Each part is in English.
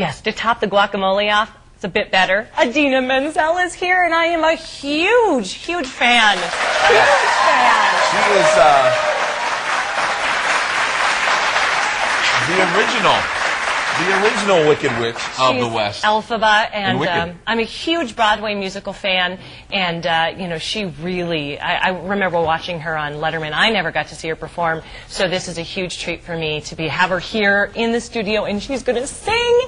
Yes, to top the guacamole off, it's a bit better. Idina Menzel is here, and I am a huge, huge fan. Huge fan. She is the original Wicked Witch of the West. Elphaba, and Wicked. I'm a huge Broadway musical fan, and you know, she really, I remember watching her on Letterman. I never got to see her perform, so this is a huge treat for me to have her here in the studio, and she's going to sing.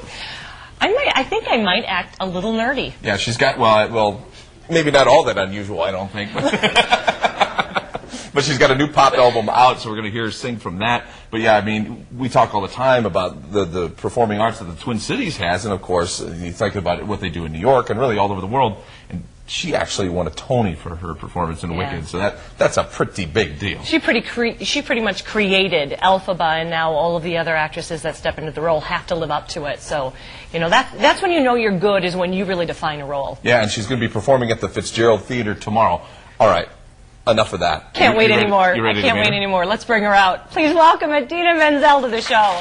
I think I might act a little nerdy. Yeah, she's got, well, maybe not all that unusual, I don't think. But she's got a new pop album out, so we're going to hear her sing from that. But yeah, I mean, we talk all the time about the performing arts that the Twin Cities has, and of course, you think about what they do in New York and really all over the world. And she actually won a Tony for her performance in Wicked, so that's a pretty big deal. She pretty much created Elphaba, and now all of the other actresses that step into the role have to live up to it. So, you know, that's when you know you're good, is when you really define a role. Yeah, and she's going to be performing at the Fitzgerald Theater tomorrow. All right. Enough of that. Can't wait anymore. I can't wait anymore. Let's bring her out. Please welcome Idina Menzel to the show.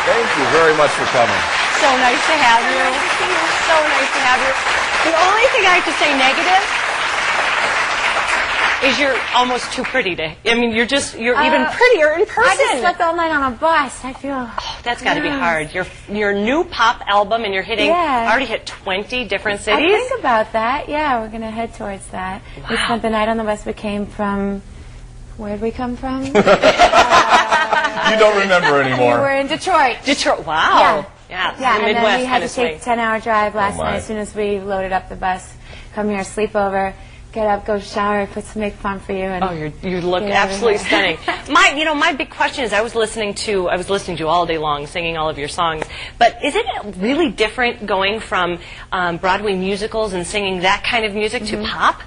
Thank you very much for coming. So nice to have you. So nice to have you. The only thing I have to say negative is you're almost too pretty to. I mean, you're even prettier in person. I just slept all night on a bus. I feel. Oh, that's got to be hard. Your new pop album, and you're hitting. Already hit 20 different cities. I think about that. Yeah, we're gonna head towards that. Wow. We spent the night on the bus. We came from. Where'd we come from? You don't remember anymore. We were in Detroit. Detroit. Wow. Yeah. Yeah. And Midwest then we had to swing. take a 10-hour drive last night. my. As soon as we loaded up the bus, come here, sleep over, get up, go shower, put some makeup on for you. And oh, you look absolutely stunning. My big question is, I was listening to you all day long, singing all of your songs. But is it really different going from Broadway musicals and singing that kind of music to pop?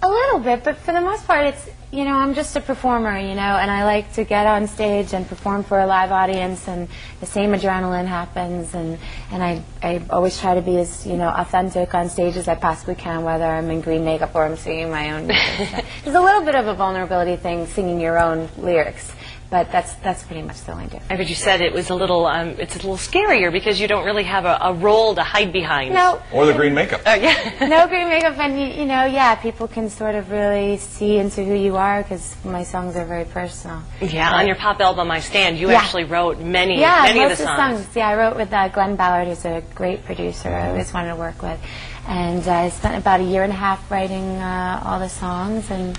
A little bit, but for the most part, it's, you know, I'm just a performer, you know, and I like to get on stage and perform for a live audience, and the same adrenaline happens, and I always try to be as, you know, authentic on stage as I possibly can, whether I'm in green makeup or I'm singing my own music. There's a little bit of a vulnerability thing, singing your own lyrics. But that's pretty much the only difference. But you said it was a little, it's a little scarier because you don't really have a role to hide behind. No. Or the green makeup. Yeah. No green makeup, and you know, yeah, people can sort of really see into who you are because my songs are very personal. Yeah, on your pop album, I Stand, you actually wrote many of the songs. Yeah, I wrote with Glenn Ballard, who's a great producer I always wanted to work with. And I spent about a year and a half writing all the songs, and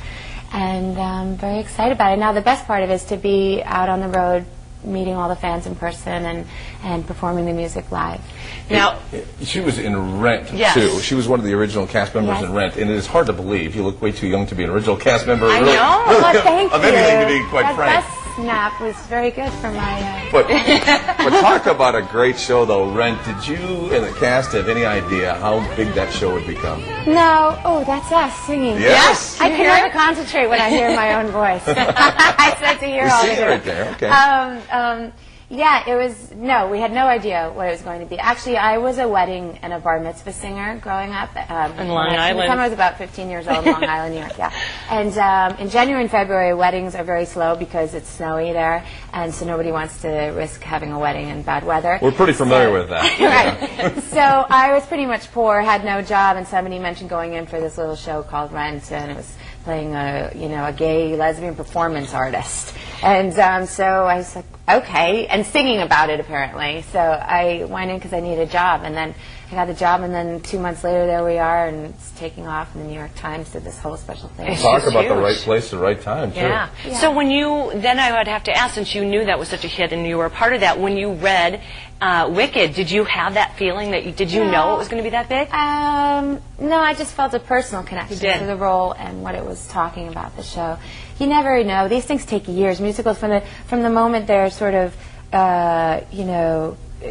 I'm very excited about it. Now, the best part of it is to be out on the road, meeting all the fans in person, and performing the music live. Now, she was in Rent, too. She was one of the original cast members in Rent, and it is hard to believe. You look way too young to be an original cast member. I know. Well, thank you. Of anything, to be quite frank. That snap was very good for my... But talk about a great show, though, Rent. Did you and the cast have any idea how big that show would become? No. Oh, that's us singing. Yes. I can never concentrate when I hear my own voice. I start to hear all the time. Right there, okay. Yeah, it was, no, we had no idea what it was going to be. Actually, I was a wedding and a bar mitzvah singer growing up. In Long Island. By the time I was about 15 years old in Long Island, New York, yeah. And in January and February, weddings are very slow because it's snowy there, and so nobody wants to risk having a wedding in bad weather. We're pretty familiar with that. Right. So I was pretty much poor, had no job, and somebody mentioned going in for this little show called Rent, and it was playing a gay lesbian performance artist. And so I was like, okay, and singing about it apparently. So I went in because I needed a job, and then I got the job, and then 2 months later there we are, and it's taking off, and the New York Times did this whole special thing. Talk about the right place, the right time, too. Yeah. So when then I would have to ask, since you knew that was such a hit and you were a part of that, when you read Wicked, did you have that feeling did you know it was going to be that big? No, I just felt a personal connection to the role and what it was talking about, the show. You never know. These things take years. Musicals, from the moment they're sort of,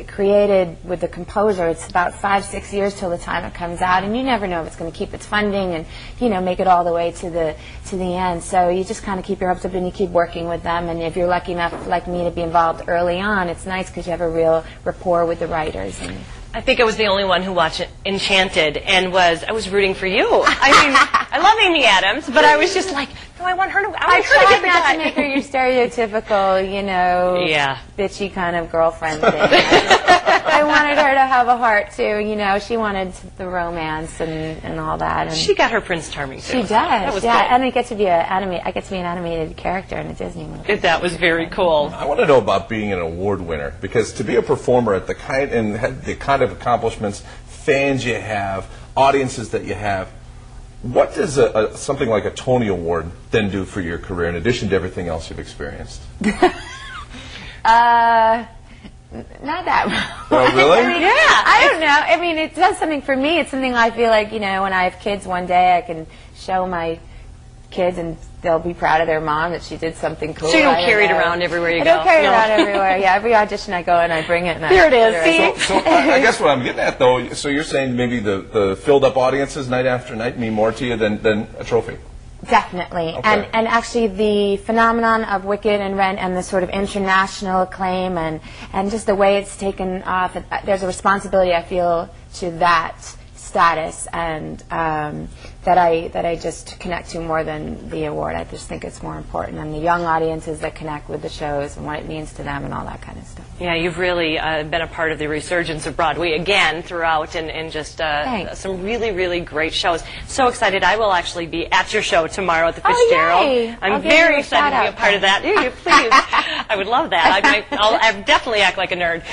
created with the composer, it's about 5-6 years till the time it comes out, and you never know if it's going to keep its funding and, you know, make it all the way to the end. So you just kind of keep your hopes up and you keep working with them, and if you're lucky enough, like me, to be involved early on, it's nice because you have a real rapport with the writers. And I think I was the only one who watched Enchanted, and I was rooting for you. I mean, I love Amy Adams, but I was just like, no, I want her to. I want her to tried get the not guy. to make her your stereotypical, you know, Yeah. bitchy kind of girlfriend thing. I wanted her to have a heart too. You know, she wanted the romance and all that. And She got her Prince Charming too. she does. That was Yeah, cool. and I get to be an animated character in a Disney movie. That was very cool. I want to know about being an award winner, because to be a performer at the kind of accomplishments, fans you have, audiences that you have, what does something like a Tony Award then do for your career in addition to everything else you've experienced? Not that much. Oh, really? I mean, I don't know. I mean, it does something for me. It's something I feel like, you know, when I have kids one day, I can show my kids and they'll be proud of their mom that she did something cool. So you don't carry it around everywhere you go? I don't carry it No. around everywhere. Yeah, every audition I go and I bring it. And There it is. See? So I guess what I'm getting at, though, so you're saying maybe the filled-up audiences night after night mean more to you than a trophy? Definitely. Okay. And actually the phenomenon of Wicked and Rent and the sort of international acclaim and just the way it's taken off, there's a responsibility I feel to that status and that I just connect to more than the award. I just think it's more important, and the young audiences that connect with the shows and what it means to them and all that kind of stuff. Yeah, you've really been a part of the resurgence of Broadway again throughout, and just Thanks. some really, really great shows. So excited! I will actually be at your show tomorrow at the Fitzgerald. yay. I'm I'll give very you a excited to be a shout-out part of that. Yeah, please, I would love that. I'll definitely act like a nerd.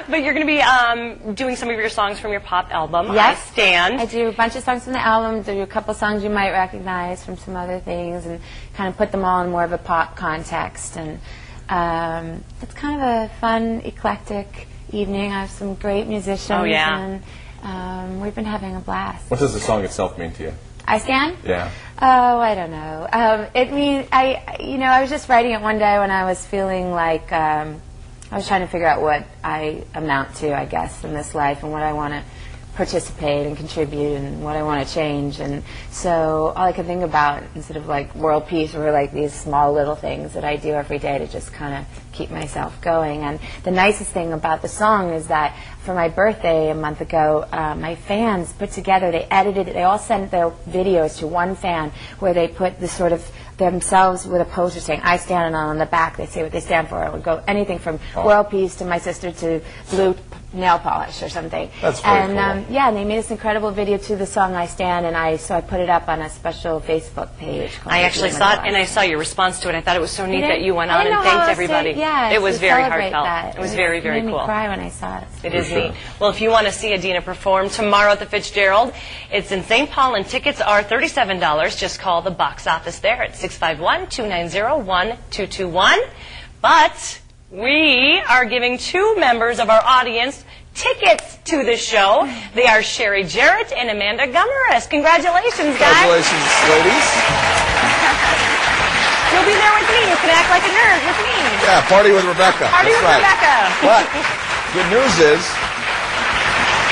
But you're going to be doing some of your songs from your pop album, Yes. I Stand. I do a bunch of songs from the album, do a couple songs you might recognize from some other things, and kind of put them all in more of a pop context. And it's kind of a fun, eclectic evening. I have some great musicians, Oh, yeah. and we've been having a blast. What does the song itself mean to you? I Stand? Yeah. Oh, I don't know. It means I was just writing it one day when I was feeling like I was trying to figure out what I amount to, I guess, in this life and what I want to participate and contribute and what I want to change. And so all I could think about, instead of like world peace, were like these small little things that I do every day to just kind of keep myself going. And the nicest thing about the song is that for my birthday a month ago, my fans put together, they edited it, they all sent their videos to one fan where they put this sort of themselves with a poster saying I stand, and on the back they say what they stand for. It would go anything from world peace to my sister to blue nail polish or something. That's very cool. And they made this incredible video to the song I Stand, and so I put it up on a special Facebook page. I actually saw it, and I saw your response to it. I thought it was so neat that you went on and thanked everybody. It was very heartfelt. It was very, very made cool. me cry when I saw it. It is sure. neat. Well, if you want to see Idina perform tomorrow at the Fitzgerald, it's in St. Paul, and tickets are $37. Just call the box office there at 651-290-1221. But we are giving 2 members of our audience tickets to the show. They are Sherry Jarrett and Amanda Gummeris. Congratulations, guys. Congratulations, ladies. You'll be there with me. You can act like a nerd with me. Yeah, party with Rebecca. Party That's with right. Rebecca. But good news is,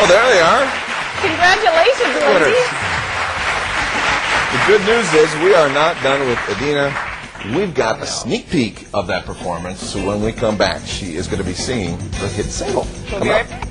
oh, there they are. Congratulations, Winners. ladies. The good news is we are not done with Idina. We've got a sneak peek of that performance, so when we come back, she is going to be singing the hit single. We'll Come be on. right back.